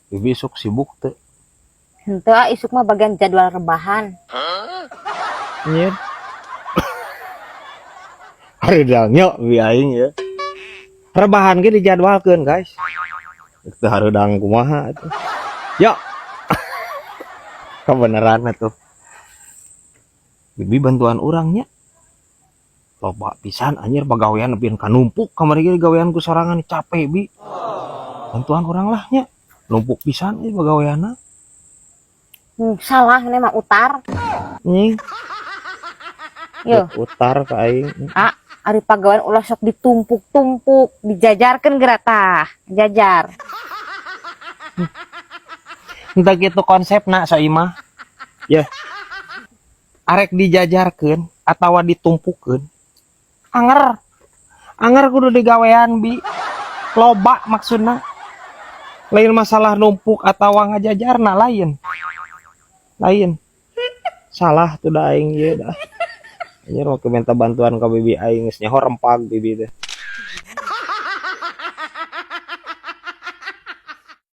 Bibi sok sibuk teh. Henteu isuk mah bagian jadwal rebahan. Nyer. Hareudangnya bibi aing ya. Rebahan ge dijadwalkeun, guys. Teu hareudang kumaha atuh. Ya. Kebenaran atuh. Bibi bantuan urangnya. Loba pisan anjir bagawean nepian ka numpuk kamari ge gawean ku sorangan capek bi. Bantuan urang lah nya. Numpuk pisan ieu bagaweanna. Salah ini mah utar. Nying. Yo, Utar ka aing. ari pagawean ulah sok ditumpuk-tumpuk, dijajarkeun geura tah, jajar. Entah gitu konsepna saimah. Ya. Arek dijajarkeun atawa ditumpukeun. Anger kudu digawean bi. Loba maksudna. Lain masalah numpuk atawa ngajajarna lain. Salah tuh da aing ieu dah. Anjir mau minta bantuan ka bibi aing geus nyaho rempag bibi teh.